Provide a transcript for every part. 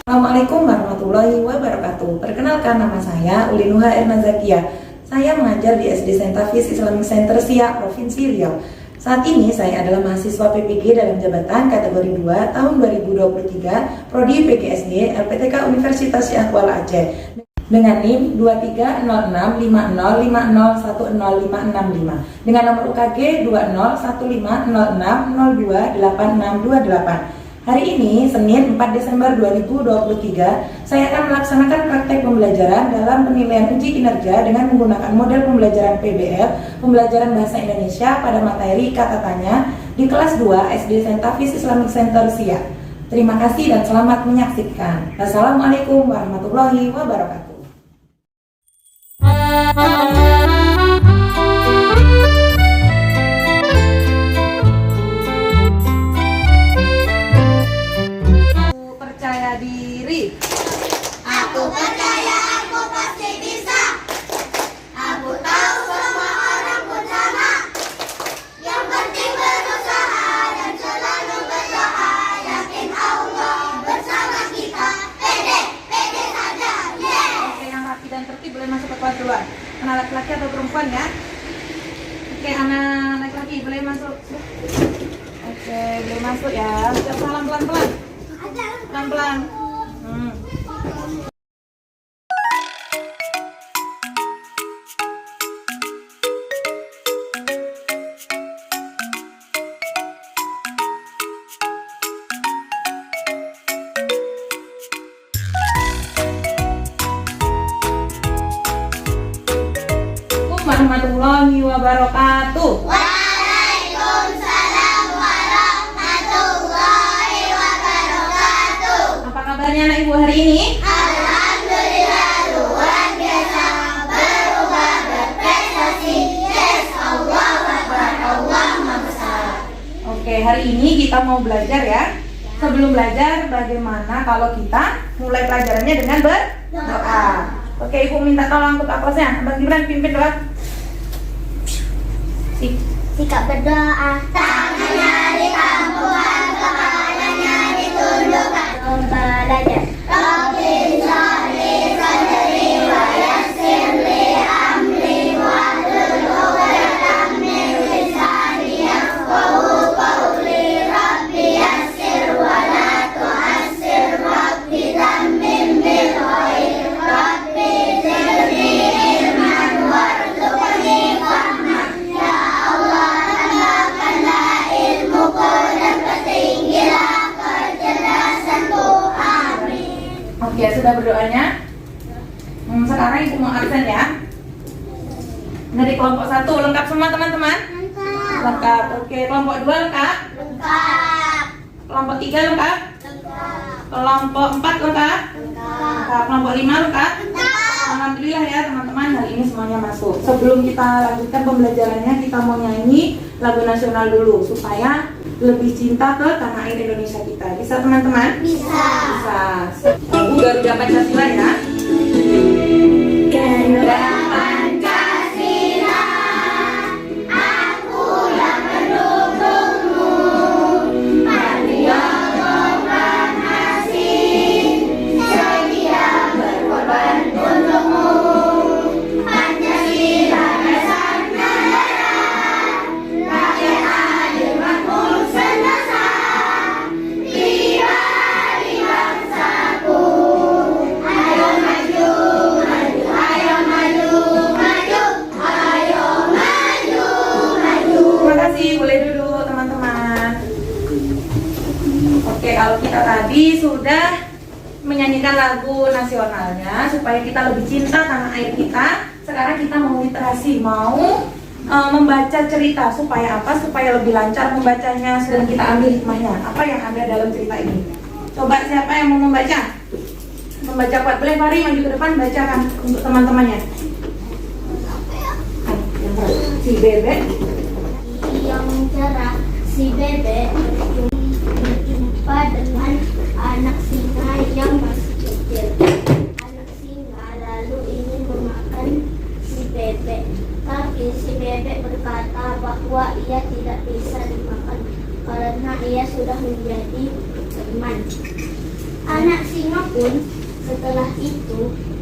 Assalamualaikum warahmatullahi wabarakatuh. Perkenalkan, nama saya Ulinuha Erna Zakia. Saya mengajar di SD Sentafis Islamic Center Siak, Provinsi Riau. Saat ini saya adalah mahasiswa PPG dalam jabatan kategori 2 tahun 2023 Prodi PGSD LPTK Universitas Siak Kuala Aceh dengan NIM 23065050105665 dengan nomor UKG 201506028628. Hari ini, Senin 4 Desember 2023, saya akan melaksanakan praktek pembelajaran dalam penilaian uji kinerja dengan menggunakan model pembelajaran PBL, pembelajaran Bahasa Indonesia pada materi kata tanya di kelas 2 SD Sentafis Islamic Center Siak. Terima kasih dan selamat menyaksikan. Wassalamualaikum warahmatullahi wabarakatuh. Diri. Aku percaya aku pasti bisa. Aku tahu semua orang pun sama. Yang penting berusaha dan selalu berdoa. Yakin Allah bersama kita. Pede saja. Oke, yang rapi dan tertib boleh masuk ke kelas duluan. Anak laki-laki atau perempuan ya. Oke, anak laki-laki boleh masuk. Oke, boleh masuk ya. Siap, salam pelan-pelan. Pelan-pelan. Warahmatullahi wabarakatuh. Waalaikumsalam warahmatullahi wabarakatuh. Apa kabarnya anak ibu hari ini? Alhamdulillah luar biasa, berubah berprestasi. Yes, Allah Akbar, Allah Maha Besar. Oke, hari ini kita mau belajar ya. Sebelum belajar, bagaimana kalau kita mulai pelajarannya dengan berdoa? Oke, ibu minta tolong untuk aplausnya. Abang Gibran pimpin doa. Sikap berdoa, tangannya dikampungan, kepalanya ditundukkan. Belajar. Rabbi shrahli sadri wa yassir li amri wahlul 'uqdatam min lisani yafqahu qawli. Rabbi yassir wa la tu'assir, Rabbi tammim bil khair, Rabbi zidni ilman warzuqni fahman. Ya Allah, tambahkanlah ilmuku dan petinggilah kecerdasanku. Amin. Oke, sudah berdoanya. Sekarang ibu mau absen ya. Dari kelompok 1 lengkap semua teman-teman? Lengkap. Oke, kelompok 2 lengkap? Lengkap. Kelompok 3 lengkap? Lengkap. Kelompok 4 lengkap? Lengkap. Kelompok 5 lengkap? Alhamdulillah ya teman-teman, hari ini semuanya masuk. Sebelum kita lanjutkan pembelajarannya, kita mau nyanyi lagu nasional dulu supaya lebih cinta ke tanah air Indonesia kita. Bisa teman-teman? Bisa. Bisa. Lagu Garuda Pancasila ya. Garuda Pancasila, aku yang mendukungmu. Patriotom asing, sedia berkorban untukmu. Pancasila dasar negara, rakyat adil makmur sentosa. Pribadi bangsaku, ayo maju, maju, ayo maju, maju, ayo maju, maju. Terima kasih, boleh duduk teman-teman. Oke, kalau kita tadi sudah menyanyikan lagu nasionalnya supaya kita lebih cinta tanah air kita, sekarang kita mau literasi, mau membaca cerita. Supaya apa? Supaya lebih lancar membacanya dan kita ambil hikmahnya. Apa yang ada dalam cerita ini? Coba siapa yang mau membaca? Membaca kuat. Boleh Fari maju ke depan, bacakan untuk teman-temannya. Si Bebek Yang cerah, si bebek berjumpa dengan anak singa yang masih kecil. Anak singa lalu ingin memakan si bebek, tapi si bebek berkata bahwa ia tidak bisa dimakan karena ia sudah menjadi teman. Anak singa pun setelah itu,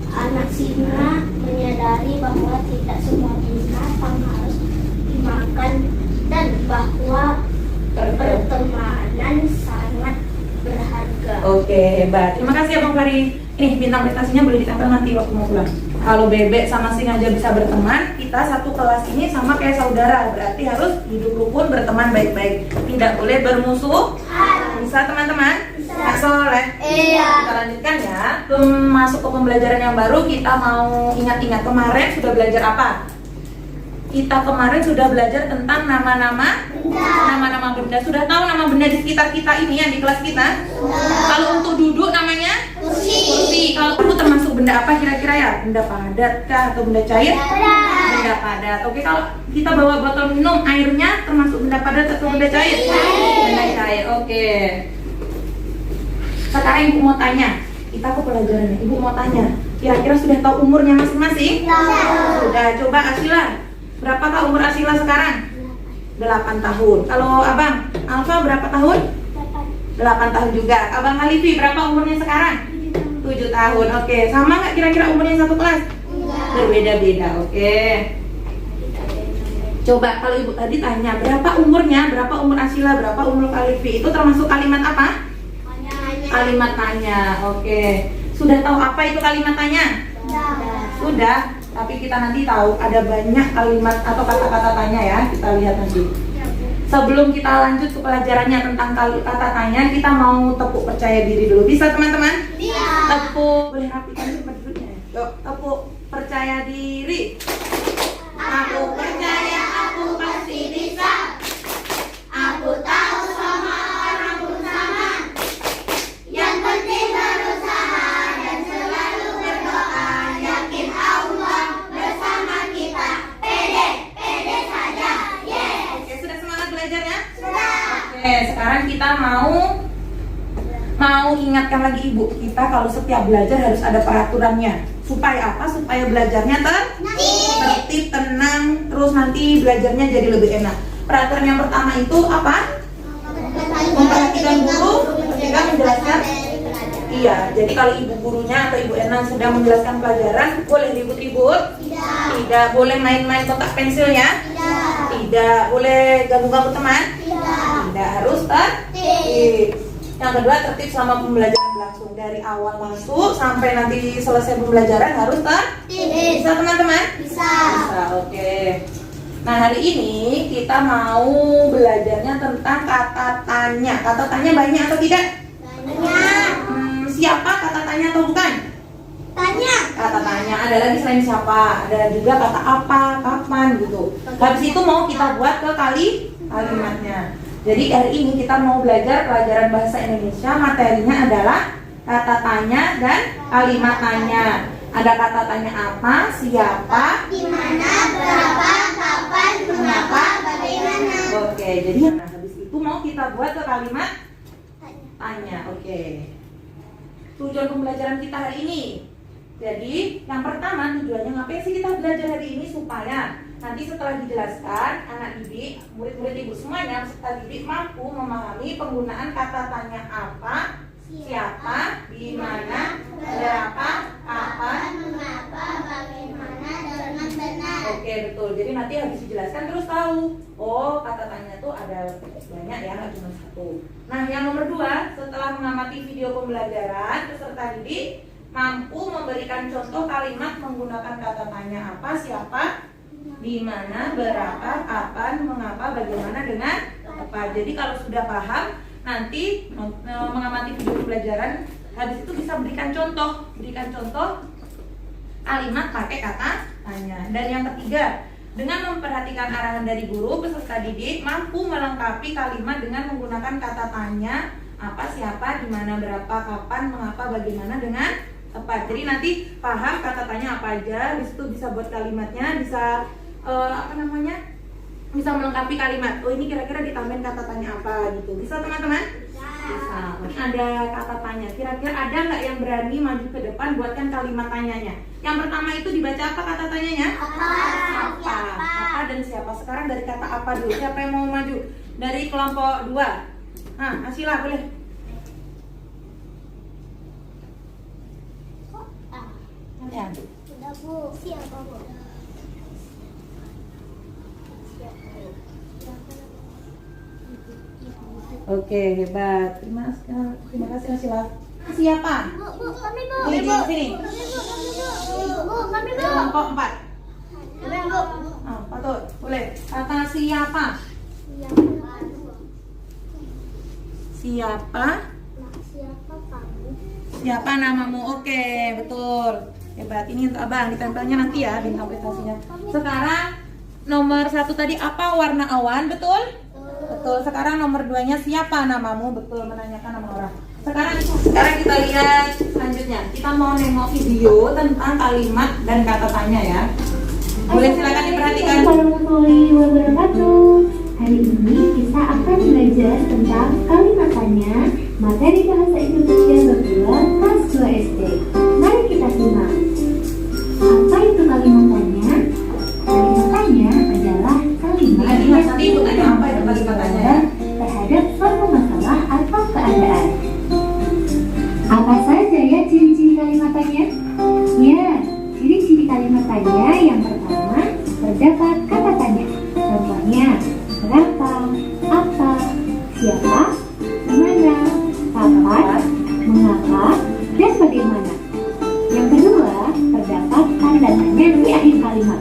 anak singa menyadari bahwa tidak semua binatang harus dimakan dan bahwa pertemanan sangat berharga. Oke, hebat. Terima kasih ya Bang Fari. Nih, bintang prestasinya boleh ditempel nanti waktu mau pulang. Kalau bebek sama singa aja bisa berteman, kita satu kelas ini sama kayak saudara. Berarti harus hidup rukun, berteman baik-baik. Tidak boleh bermusuh. Bisa teman-teman? Bisa. Kak Soleh? Iya. Kita lanjutkan ya. Masuk ke pembelajaran yang baru, kita mau ingat-ingat kemarin sudah belajar apa? Kita kemarin sudah belajar tentang nama-nama benda. Sudah tahu nama benda di sekitar kita ini yang di kelas kita? Kalau untuk duduk namanya? Kursi. Kalau aku termasuk benda apa kira-kira ya? Benda padat kah atau benda cair? Benda padat. Oke, kalau kita bawa botol minum, airnya termasuk benda padat atau benda cair? Benda cair. Oke. Sekarang Ibu mau tanya. Kita ke pelajarannya. Ibu mau tanya. Kira-kira sudah tahu umurnya masing-masing? Sudah. Coba Asila. Berapakah umur Asila sekarang? 8 tahun. Kalau Abang Alfa berapa tahun? 8 tahun juga. Abang Halifi berapa umurnya sekarang? 7 tahun. Oke. Sama nggak kira-kira umurnya satu kelas? Berbeda-beda. Oke. Coba kalau Ibu tadi tanya berapa umurnya, berapa umur Asila, berapa umur Halifi, itu termasuk kalimat apa? Kalimat tanya. Oke. Sudah tahu apa itu kalimat tanya? Sudah. Tapi kita nanti tahu ada banyak kalimat atau kata-kata tanya ya. Kita lihat nanti. Sebelum kita lanjut ke pelajarannya tentang kata tanya, kita mau tepuk percaya diri dulu. Bisa teman-teman? Bisa. Tepuk. Boleh rapikan tempat duduknya. Yuk, tepuk percaya diri. Aku percaya aku pasti bisa. Aku tahu sama orang pun sama. Yang penting berusaha dan selalu berdoa. Yakin Allah bersama kita. Pede saja. Yes. Oke, sudah semangat belajarnya? Sudah. Oke, sekarang kita mau ingatkan lagi Ibu, kita kalau setiap belajar harus ada peraturannya. Supaya apa? Supaya belajarnya tertib, tenang, terus nanti belajarnya jadi lebih enak. Peraturan yang pertama itu apa? Memperhatikan guru ketika menjelaskan. Iya, jadi kalau ibu gurunya atau ibu Enang sedang menjelaskan pelajaran, boleh ribut-ribut? Tidak. Boleh main-main kotak pensilnya? Tidak. Boleh ganggu-ganggu teman? Tidak. Harus tertib. Yang kedua, tertib selama pembelajaran berlangsung. Dari awal masuk sampai nanti selesai pembelajaran harus tertib. Bisa teman-teman? Bisa. Oke. Nah, hari ini kita mau belajarnya tentang kata tanya. Kata tanya banyak atau tidak? Banyak. Siapa kata tanya atau bukan? Tanya. Kata tanya. Ada lagi selain siapa? Ada juga kata apa, kapan gitu. Habis itu mau kita buat ke kalimatnya. Jadi hari ini kita mau belajar pelajaran bahasa Indonesia. Materinya adalah kata tanya dan kalimat tanya. Ada kata tanya apa, siapa, Di mana, berapa, kapan, mengapa, bagaimana. Oke, jadi habis itu mau kita buat ke kalimat tanya. Oke. Tujuan pembelajaran kita hari ini. Jadi, yang pertama tujuannya ngapain sih kita belajar hari ini? Supaya nanti setelah dijelaskan, anak didik, murid-murid ibu semuanya, peserta didik mampu memahami penggunaan kata tanya apa, siapa, di mana, berapa, kapan, mengapa, bagaimana, dengan benar. Oke, betul. Jadi nanti habis dijelaskan terus tahu. Oh, kata tanya tuh ada banyak ya, nggak cuma satu. Nah, yang nomor 2, setelah mengamati video pembelajaran, peserta didik mampu memberikan contoh kalimat menggunakan kata tanya apa, siapa, di mana, berapa, kapan, mengapa, bagaimana, dengan apa. Jadi kalau sudah paham, nanti mengamati video pembelajaran, habis itu bisa berikan contoh kalimat pakai kata tanya. Dan yang ketiga, dengan memperhatikan arahan dari guru, peserta didik mampu melengkapi kalimat dengan menggunakan kata tanya apa, siapa, di mana, berapa, kapan, mengapa, bagaimana, dengan tepat. Jadi nanti paham kata tanya apa aja, habis itu bisa buat kalimatnya, bisa bisa melengkapi kalimat. Oh, ini kira-kira ditambahin kata tanya apa gitu. Bisa teman-teman? Bisa. Ada kata tanya. Kira-kira ada nggak yang berani maju ke depan buatkan kalimat tanyanya? Yang pertama itu dibaca apa kata tanyanya? Apa dan siapa. Sekarang dari kata apa dulu. Siapa yang mau maju? Dari kelompok 2. Nah, Asila boleh. kalimatnya? Udah Bu. Siapa Bu? Oke, hebat. Terima kasih Sila. Siapa? Bu, kami Bu. Ini di sini. Bu, kami Bu. Kelompok 4. Kami Bu. Ah, patut. Boleh. Kata siapa? Siapa? Siapa kamu? Siapa namamu? Oke, betul. Hebat. Ini untuk Abang, ditempelnya nanti ya bintang prestasinya. Sekarang nomor 1 tadi apa warna awan, betul? Betul. Sekarang nomor 2-nya siapa namamu? Betul, menanyakan nama orang. Sekarang kita lihat selanjutnya. Kita mau nengok video tentang kalimat dan kata tanya ya. Boleh silakan diperhatikan. Assalamualaikum warahmatullahi wabarakatuh. Hari ini kita akan belajar tentang kalimat tanya materi bahasa Indonesia berdua kelas 2 SD. Mari kita simak. Apa itu kalimat tanya? Kalimat tanya adalah kalimat yang Nanti ibu tanya apa itu kalimat tanya? terhadap suatu masalah atau keadaan. Apa saja ya ciri-ciri kalimat tanya? Ya, ciri-ciri kalimat tanya yang pertama terdapat kata tanya. Contohnya, berapa, apa, siapa, di mana, kapan, mengapa, dan bagaimana. Yang kedua, terdapat tanda tanya di akhir kalimat.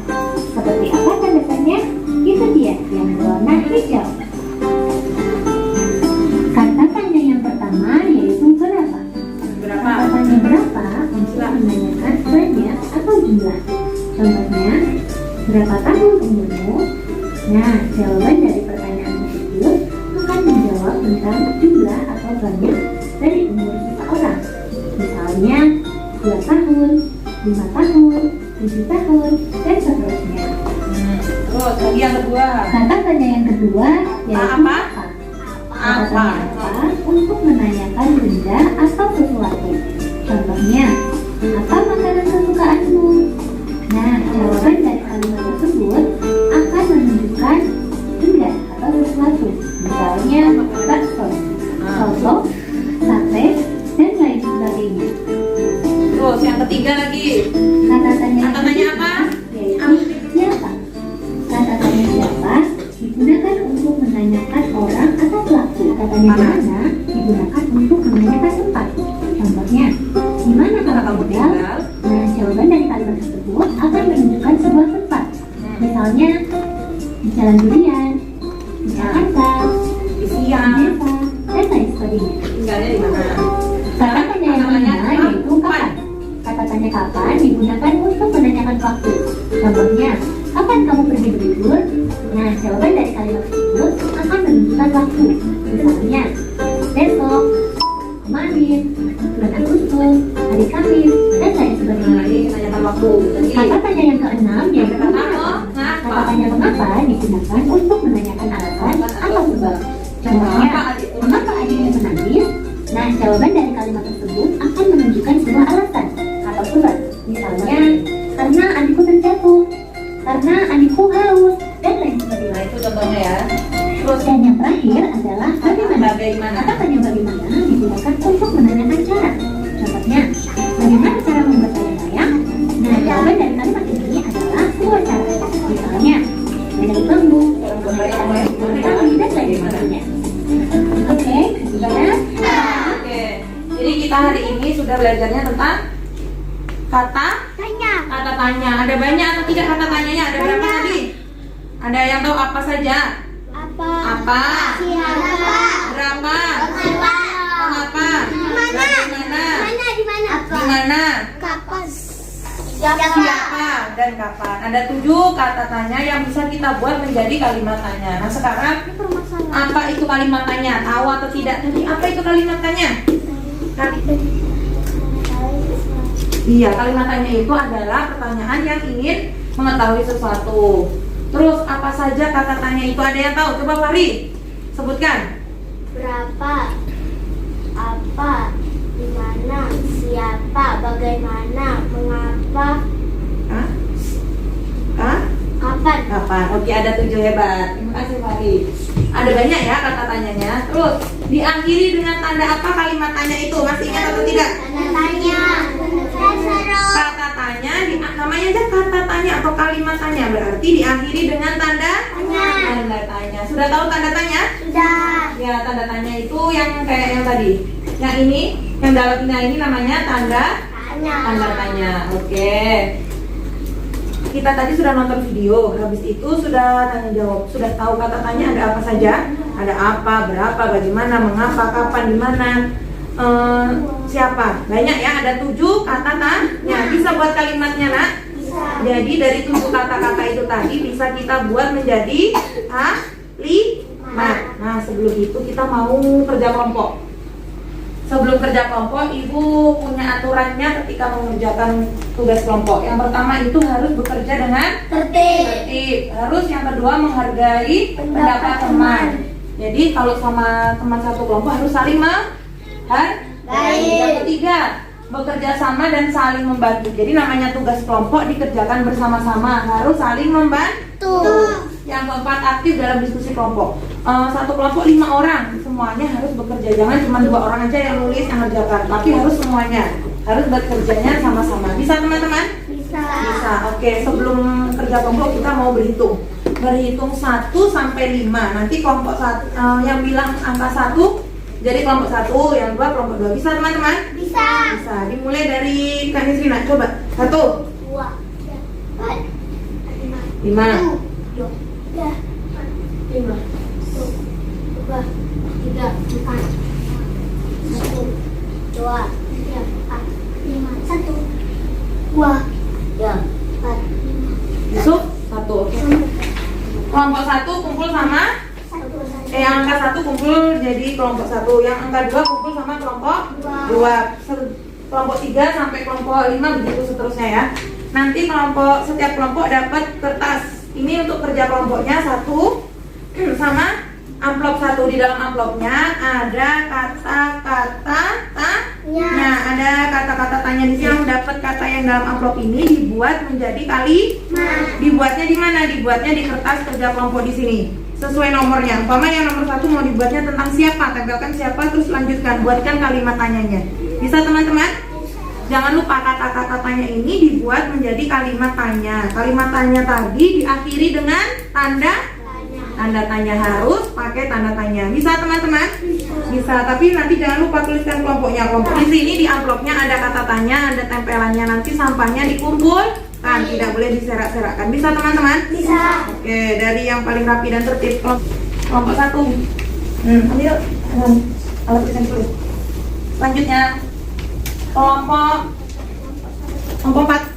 Seperti apa tanda tanya? Itu dia yang berwarna hijau. Kata tanya yang pertama yaitu berapa. Berapa? Kata tanya berapa untuk menanyakan banyak atau jumlah. Contohnya, berapa tahun umurmu? Nah, jawaban dari pertanyaan tersebut akan menjawab tentang jumlah atau banyak dari umur seseorang. Misalnya, 2 tahun, 5 tahun, 7 tahun, dan seterusnya. Terus lagi yang kedua. Kata tanya yang kedua yaitu Apa? Kata tanya apa untuk menanyakan benda atau sesuatu. Contohnya, apa makanan kesukaanmu? Nah, jawaban dari kalimat tersebut akan menunjukkan benda atau sesuatu. Misalnya, bakso, soto, sate, dan lain sebagainya. Terus yang ketiga lagi. Kata tanya Kata tanya apa? yaitu siapa. Kata tanya siapa digunakan untuk menanyakan orang atau pelaku. Kata tanya di mana digunakan untuk menanyakan tempat. Contohnya, di mana kamu tinggal? Nah, jawaban dari kalimat tersebut akan menunjukkan sebuah tempat. Misalnya, di Jalan Durian, di Jakarta, Di di siang. desa, dan lain sebagainya. Tinggalnya di mana? Kata tanya yang kelima yaitu kapan. Kata tanya kapan digunakan untuk menanyakan waktu. Contohnya, kapan kamu pergi berlibur? Nah, jawaban dari kalimat tersebut akan menunjukkan waktu. Misalnya, besok, kemarin, bulan Agustus, hari Kamis, dan lain sebagainya. Lagi tanyakan waktu. Kata tanya yang keenam yaitu Kata mengapa. ngapa? Kata tanya mengapa digunakan untuk menanyakan alasan atau sebab. Contohnya, mengapa adiknya menangis? Nah, jawaban dari kalimat tersebut akan menunjukkan sebuah alasan atau sebab. Misalnya, karena adikku terjatuh, karena adikku haus, dan lain sebagainya. Nah, itu contohnya ya. Terus Dan yang terakhir adalah bagaimana. bagaimana? Kata tanya bagaimana digunakan untuk menanyakan cara. Contohnya, bagaimana cara membuat layang-layang? Nah, jawaban dari kalimat ini adalah sebuah cara. Misalnya, dari bambu, tali, dan lain sebagainya. Oke, ya. Oke. Jadi kita hari ini sudah belajarnya tentang kata tanya. Ada banyak atau tidak kata tanyanya? Ada berapa tadi? Ada yang tahu apa saja? Apa? Siapa? Berapa? Mengapa? Bagaimana? Di mana? Di mana? Kapan? Siapa dan kapan? Ada 7 kata tanya yang bisa kita buat menjadi kalimat tanya. Nah sekarang apa itu kalimat tanya? Tahu atau tidak? Tadi apa itu kalimat tanya? Iya, kalimat tanya itu adalah pertanyaan yang ingin mengetahui sesuatu. Terus apa saja kata tanya itu? Ada yang tahu? Coba Fahri sebutkan. Berapa? Apa? Di mana? Siapa? Bagaimana? Mengapa? Hah? Hah? Kapan? Kapan? Oke, ada 7, hebat. Terima kasih Fahri. Ada banyak ya kata tanyanya. Terus diakhiri dengan tanda apa kalimat tanya itu? Masih ingat atau tidak? Tanda tanya. Kata tanya, namanya aja kata tanya atau kalimat tanya, berarti diakhiri dengan tanda tanda tanya. Sudah tahu tanda tanya? Sudah. Ya, tanda tanya itu yang kayak yang tadi. Yang ini, yang dalamnya ini namanya tanda tanya. Oke. Kita tadi sudah nonton video, habis itu sudah tanya jawab, sudah tahu kata tanya ada apa saja, ada apa, berapa, bagaimana, mengapa, kapan, di mana, siapa. Banyak ya, ada 7 kata tanya. Bisa buat kalimatnya, Nak? Bisa. Jadi dari 7 kata-kata itu tadi bisa kita buat menjadi kalimat. Nah, sebelum itu kita mau kerja kelompok. Sebelum kerja kelompok, Ibu punya aturannya ketika mengerjakan tugas kelompok. Yang pertama itu harus bekerja dengan tertib. Harus yang kedua menghargai pendapat teman. Jadi kalau sama teman satu kelompok harus saling menghargai. Yang ketiga, bekerja sama dan saling membantu. Jadi namanya tugas kelompok dikerjakan bersama-sama, harus saling membantu. Yang keempat, aktif dalam diskusi kelompok. Satu kelompok 5 orang, semuanya harus bekerja. Jangan cuma 2 orang aja yang nulis, yang ngerjakan, tapi harus semuanya, harus bekerjanya sama-sama. Bisa teman-teman? Bisa. Oke, sebelum kerja kelompok kita mau berhitung 1 sampai 5. Nanti kelompok yang bilang angka 1 jadi kelompok 1, yang 2 kelompok 2. Bisa teman-teman? Bisa. Bisa. Dimulai dari Kak Nisrina. Coba. 1, 2, 3, 4, 5, 2, 3, 5, 1, 2, 3, 4, 1, 2, 3, 4, 5, 1, 2, 3, 4, 5. Yusuf 1. Oke. Kelompok 1 kumpul sama yang angka 1 kumpul jadi kelompok 1, yang angka 2 kumpul sama kelompok 2. Kelompok 3 sampai kelompok 5 begitu seterusnya ya. Nanti setiap kelompok dapat kertas. Ini untuk kerja kelompoknya 1 sama amplop 1. Di dalam amplopnya ada kata-kata tanya. Ada kata-kata tanya di sini. Yang dapat kata yang dalam amplop ini dibuat menjadi kalimat. Dibuatnya di mana? Dibuatnya di kertas kerja kelompok di sini. Sesuai nomornya. Umpama yang nomor 1 mau dibuatnya tentang siapa, tempelkan siapa, terus lanjutkan, buatkan kalimat tanyanya. Bisa teman-teman? Jangan lupa kata-kata tanya ini dibuat menjadi kalimat tanya. Kalimat tanya tadi diakhiri dengan tanda tanya, harus pakai tanda tanya. Bisa teman-teman? Bisa, tapi nanti jangan lupa tuliskan kelompoknya. Kelompok di sini di amplopnya ada kata tanya, ada tempelannya. Nanti sampahnya dikumpulkan, tidak boleh diserak-serakkan. Bisa teman-teman? Bisa. Oke, dari yang paling rapi dan tertib kelompok 1. Ambil alat tulisan dulu. Selanjutnya kelompok 4.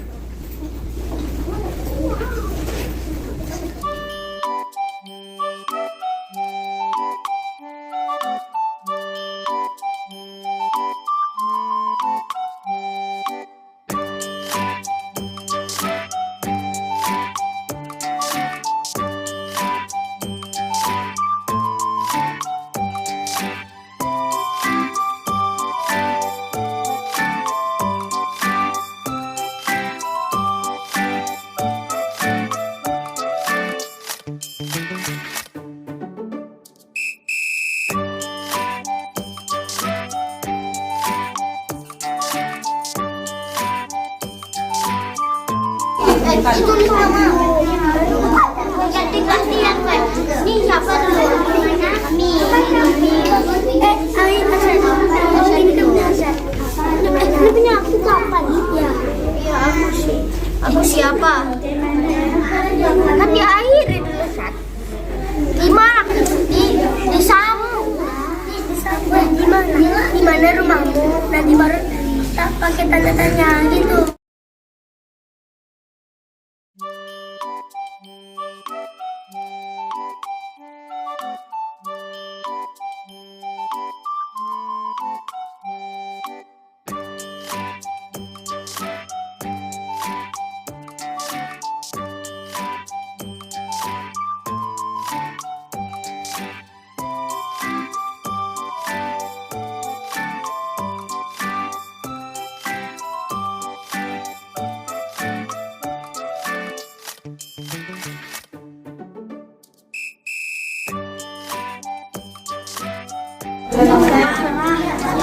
Itu sama ganti-gantian kan. Ini siapa dulu? Kami. Ini punya aku kapan? Ya. Ya aku sih. Aku siapa? Kan di akhir itu Sat. Di mana? Di Samu. Di mana rumahmu? Nanti baru tak pakai tanda tanya gitu.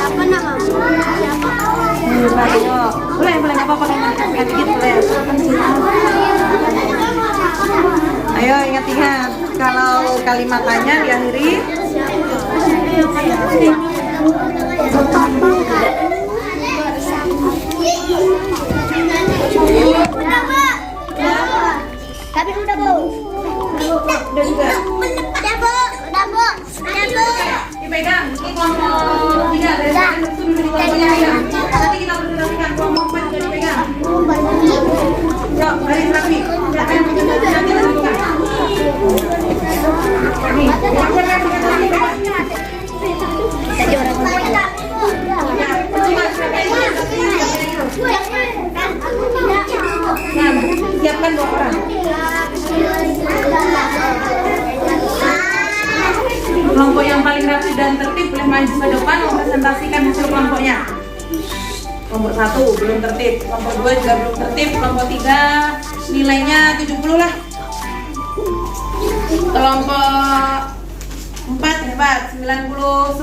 Siapa namamu? Siapa? Boleh, boleh, nggak apa-apa, ganti dikit boleh. Ayo ingat-ingat, kalau kalimatannya diakhiri Tapi udah Bu. udah juga. Udah Bu. Dipegang, ini kelompok 3 dari itu dulu di kelompoknya pegang. Nanti kita berdasarkan kelompok 4 juga dipegang. Yuk, baris rapi. Siapa yang pegang? Nanti kita buka. Nih, siapkan 2 orang. Kelompok yang paling rapi dan tertib boleh maju ke depan mempresentasikan hasil kelompoknya. Kelompok 1 belum tertib, kelompok 2 juga belum tertib, kelompok 3 nilainya 70 lah. Kelompok 4 hebat, 99.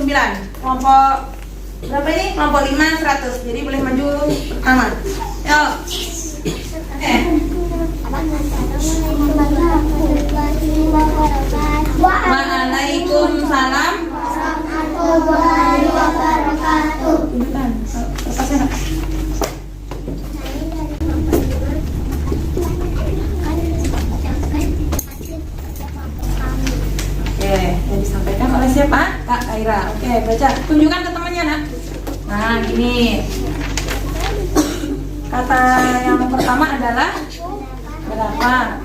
Kelompok berapa ini? Kelompok 5 100. Jadi boleh maju pertama. Yuk. Waalaikumsalam warahmatullahi wabarakatuh. Oke, yang disampaikan oleh siapa? Kak Kaira. Oke, baca. Tunjukkan ke temannya, Nak. Nah, gini. Kata yang pertama adalah berapa?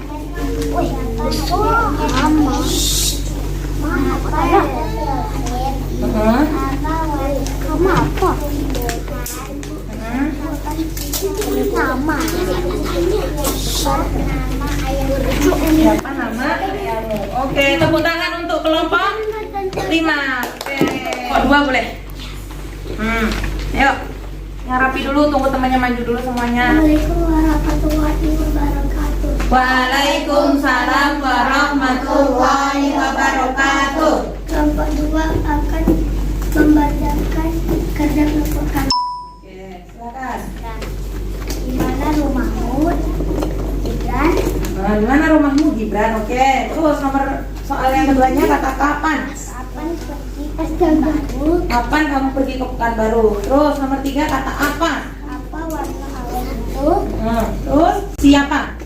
Siapa nama ayahmu? Oke, tepuk tangan untuk kelompok 5. Oke, kok 2 boleh? Yuk, yang rapi dulu, tunggu temannya maju dulu semuanya. Assalamualaikum warahmatullahi wabarakatuh. Waalaikumsalam warahmatullahi wabarakatuh. Kelompok 2 akan membacakan kerja kelompok kami. Oke, silakan. Di mana rumahmu, Gibran? Nah, di mana rumahmu, Gibran? Oke, terus nomor soal yang keduanya kata kapan? Kapan pergi ke Pekanbaru? Kapan kamu pergi ke Pekanbaru? Terus nomor 3 kata apa? Apa warna awan itu? Terus siapa?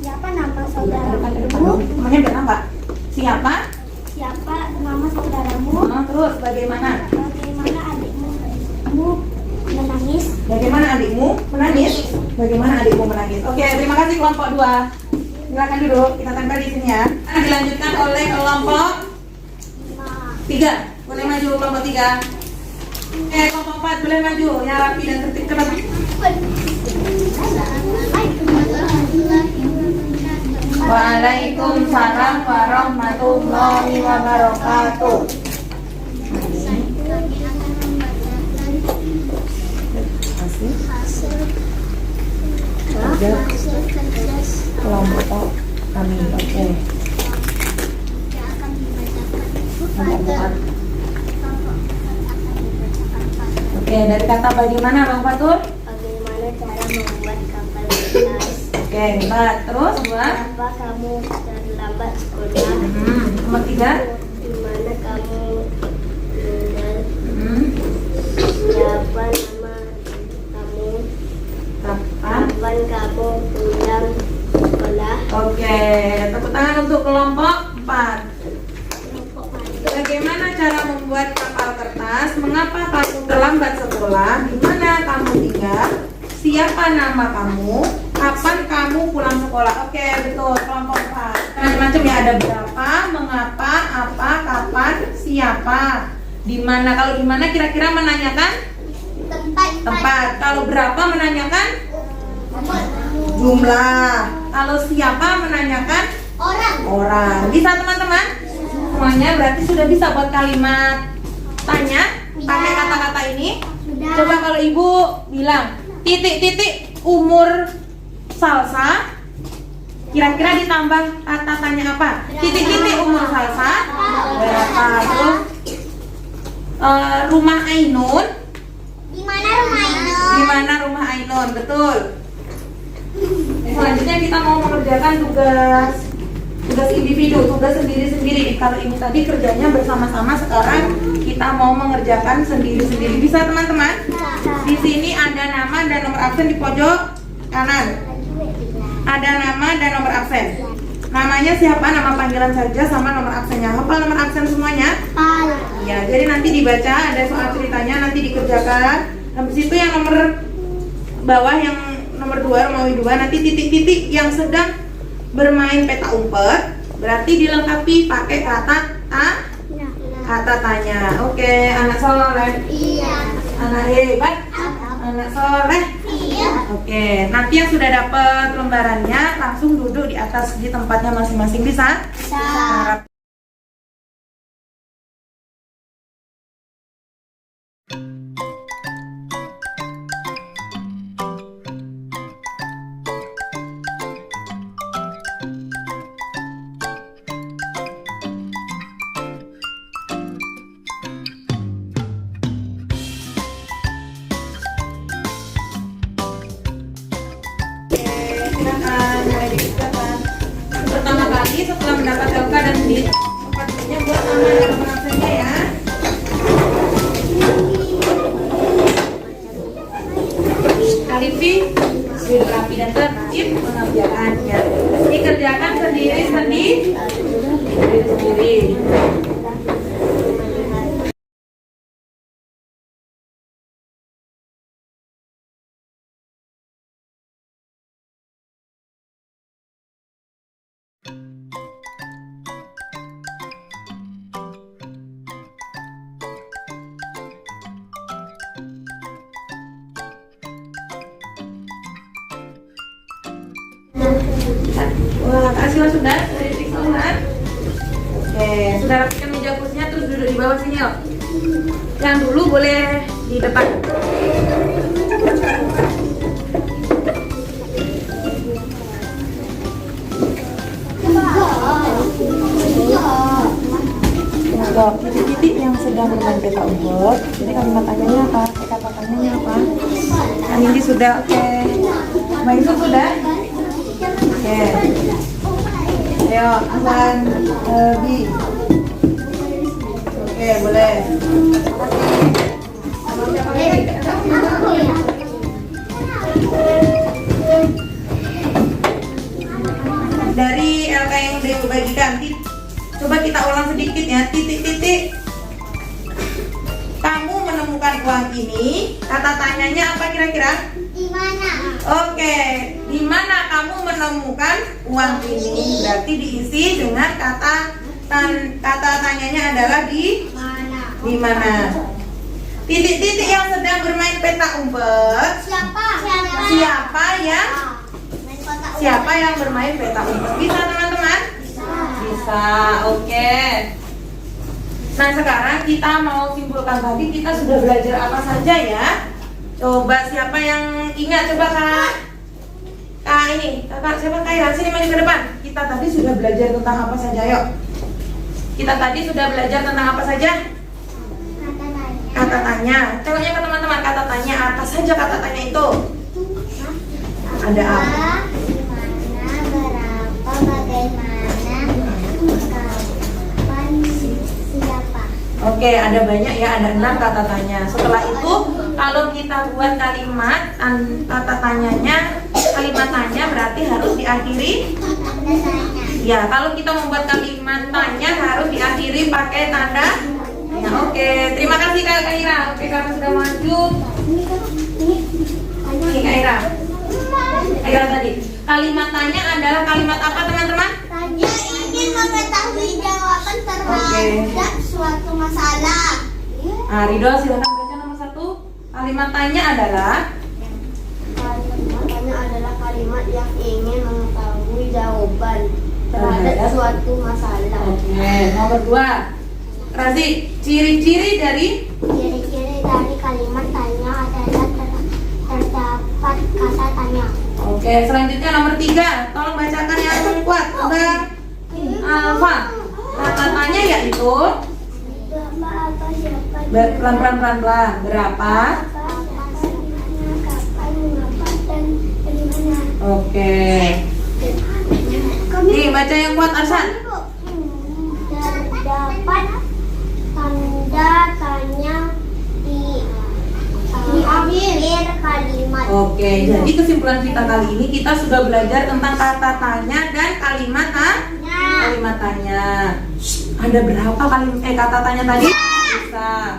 Siapa nama saudaramu? Namanya bilang apa? Siapa? Siapa nama saudaramu? Terus bagaimana? Bagaimana adikmu menangis? Bagaimana adikmu menangis? Bagaimana adikmu menangis? Oke, terima kasih kelompok 2. Silakan duduk, kita tempel di sini ya. Dilanjutkan oleh kelompok 3. Boleh maju kelompok 3. Oke, kelompok 4 boleh maju. Yang rapi dan tertib cepat. Waalaikumsalam warahmatullahi wabarakatuh. Hasil kerja Kelompok kami. Oke. yang akan dibacakan Kelompok 4. Oke, dari kata bagaimana Bang Fatur? Bagaimana cara membuat kapal pintas? Oke, 4. Terus 2. Kenapa kamu terlambat sekolah? Nomor 3. Di mana kamu tinggal? Siapa nama kamu? Kapan? Kapan kamu pulang sekolah? Oke, tepuk tangan untuk kelompok 4. Bagaimana cara membuat kapal kertas? Mengapa kamu terlambat sekolah? Di mana kamu tinggal? Siapa nama kamu? Kapan kamu pulang sekolah? Oke, betul, kelompok 4. Macam-macam ya, ada berapa, mengapa, apa, kapan, siapa. Di mana? Kalau di mana kira-kira menanyakan tempat. Kalau berapa menanyakan jumlah. Kalau siapa menanyakan orang. Bisa teman-teman? Semuanya berarti sudah bisa buat kalimat tanya pakai kata-kata ini. Coba kalau ibu bilang titik-titik umur Salsa, kira-kira ditambah kata tanya apa? Titik-titik umur Salsa berapa? Terus rumah Ainun. Di mana rumah itu? Di mana rumah Ainun, betul. Selanjutnya kita mau mengerjakan tugas individu, tugas sendiri-sendiri. Kalau ini tadi kerjanya bersama-sama, sekarang kita mau mengerjakan sendiri-sendiri. Bisa teman-teman? Di sini ada nama dan nomor absen di pojok kanan. Ada nama dan nomor absen. Namanya siapa, nama panggilan saja sama nomor absennya. Hafal nomor absen semuanya? Ya, jadi nanti dibaca, ada soal ceritanya, nanti dikerjakan. Habis itu yang nomor bawah, yang nomor 2, Romawi 2, nanti titik-titik yang sedang bermain peta umpet, berarti dilengkapi pakai kata tanya. Oke, anak soleh. Iya. Anak hebat. Anak soleh. Iya. Oke, nanti yang sudah dapat lembarannya langsung duduk di atas di tempatnya masing-masing. Bisa? Harap. Silakan, mulai dikerjakan. Pertama kali setelah mendapat LK dan DIT, tempatnya buat nama dan nomor absennya ya. Kalifi sudah rapi dan tertib pengerjaannya. Dikerjakan sendiri-sendiri. Wah, kasih sudah diperiksa kan? Oke, sudah rapikan meja kursinya, terus duduk di bawah sini loh. Yang dulu boleh di depan. Titik-titik yang sedang bermain peta umpet. Jadi kalimat tanyanya apa? Kata tanyanya apa? Ini sudah, oke. Mbak Yusuf sudah? Oke. Ayo, Hasan, Bi. Oke, boleh. Dari LK yang udah dibagikan, coba kita ulang sedikit ya. Titik-titik. Kamu menemukan uang ini. Kata tanyanya apa kira-kira? Di mana? Oke, di mana kamu menemukan uang ini? Berarti diisi dengan kata tanyanya adalah di Mana? di mana? Titik-titik yang sedang bermain peta umpet. Siapa yang bermain peta umpet? Bisa teman-teman? Bisa. Oke. Nah, sekarang kita mau simpulkan tadi kita sudah belajar apa saja ya. Coba siapa yang ingat, coba Kak ini, Kakak siapa, Kak Ira, sini maju ke depan. Kita tadi sudah belajar tentang apa saja, yuk. Kita tadi sudah belajar tentang apa saja? Kata tanya. Tengoknya ke teman-teman, kata tanya apa saja kata tanya itu? Ada apa? Di mana, berapa, bagaimana, kapan, siapa. Oke, ada banyak ya, ada 6 kata tanya. Setelah itu, kalau kita buat kalimat kata tanyanya, kalimat tanya berarti harus diakhiri. Ya, kalau kita membuat kalimat tanya harus diakhiri pakai tanda. Ya, oke, terima kasih Kak Ira. Oke, karena sudah maju. Ini Kak Ira. Tadi kalimat tanya adalah kalimat apa teman-teman? Tanya ingin mengetahui jawaban terhadap suatu masalah. Ridho, silakan baca nomor 1. Kalimat tanya adalah Kalimat tanya adalah kalimat yang ingin mengetahui jawaban terhadap suatu masalah. Oke, nomor 2. Razi, ciri-ciri dari Ciri-ciri dari kalimat tanya adalah terdapat kata tanya. Oke, selanjutnya nomor 3. Tolong bacakan yang kuat. Bang Alfa. Kata tanya yaitu Berapa, apa, siapa, pelan-pelan. Berapa? Oke. Nih, baca yang kuat Arsan. Terdapat tanda tanya di akhir kalimat. Oke, jadi kesimpulan kita kali ini kita sudah belajar tentang kata tanya dan kalimat tanya. Ada berapa kata tanya tadi? Bisa.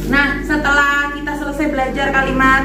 Nah, setelah kita selesai belajar kalimat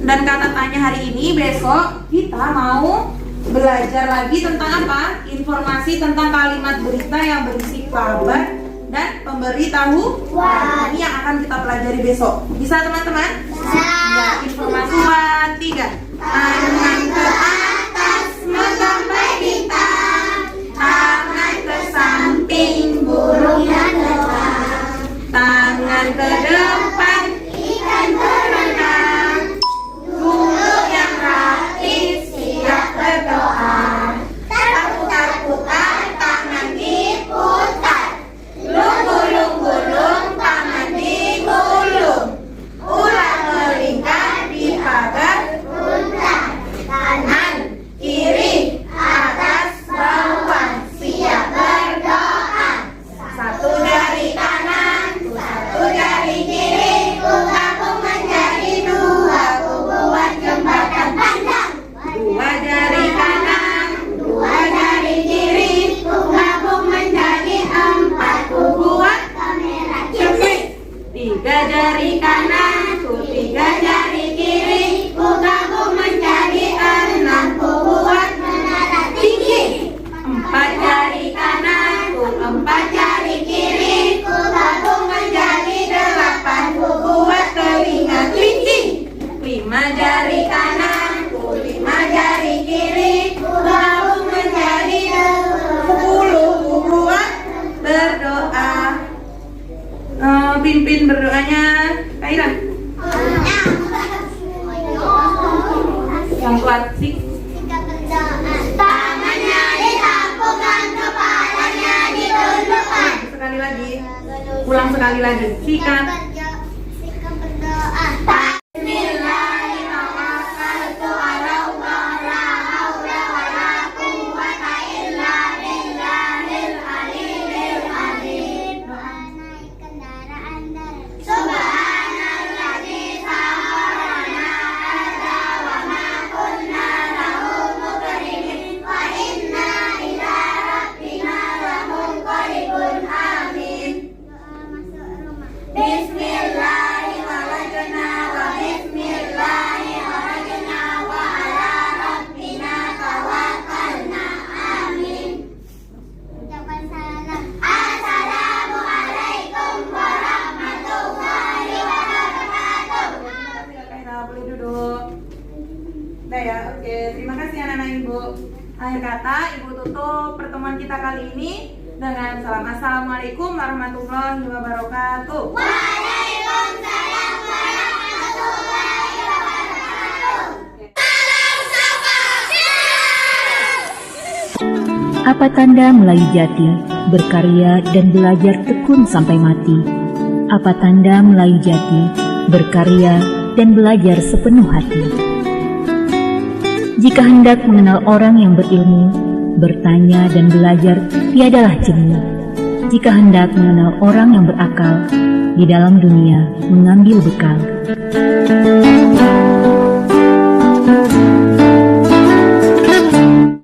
dan kata tanya hari ini, besok kita mau belajar lagi tentang apa? Informasi tentang kalimat berita yang berisi kabar dan pemberitahuan. Ini yang akan kita pelajari besok. Bisa teman-teman? Ya, informasi 3. Tangan ke atas menggapai bintang, tangan ke samping burungnya terbang, tangan ke depan ikan berenang, guru yang rapi siap berdoa, putar-putar tangan diputar, gulung-gulung tangan digulung, ular melingkar di pagar putar, kanan kiri atas bawah siap berdoa, satu jari kanan satu jari kiri gabung menjadi dua, buat jembatan panjang, dua jari kanan dua jari kiri gabung menjadi 4, buat kamera cepet, 3 jari kanan 3 jari kiri gabung menjadi 6, buat menara tinggi, 4 jari kanan 4 jari kiri gabung menjadi 8, buat telinga kelinci, 5 jari kanan 5 jari kiri gabung menjadi 10, buat berdoa. Pimpin berdoanya Kaira. Yang kuat sih. Tangannya ditapukkan, kepalanya ditundukkan. Sekali lagi. Ulang sekali lagi. Sikat. Sikap berdoa. Bismillahirrahmanirrahim. Allah la haula wala quwwata illa billahil aliyil azim. Doa naik kendaraan darat. Subhanalladzi sakhkhara hadza wa ma kunna lahu muqrinin wa inna ila rabbina lamunqalibun. Amin. Doa masuk rumah. Bismillahirrahmanirrahim wa bismillahirrahmanirrahim wa ala rabbina tawakkalna. Amin. Ucapan salam. Assalamualaikum warahmatullahi wabarakatuh. Kaira boleh duduk. Udah ya, oke. Terima kasih anak-anak ibu. Akhir kata, ibu tutup pertemuan kita kali ini dengan salam assalamualaikum warahmatullahi wabarakatuh. Waalaikumsalam warahmatullahi wabarakatuh. Apa tanda Melayu Jati, berkarya dan belajar tekun sampai mati? Apa tanda Melayu Jati, berkarya dan belajar sepenuh hati? Jika hendak mengenal orang yang berilmu, bertanya dan belajar tiadalah jemu. Jika hendak mengenal orang yang berakal, di dalam dunia mengambil bekal.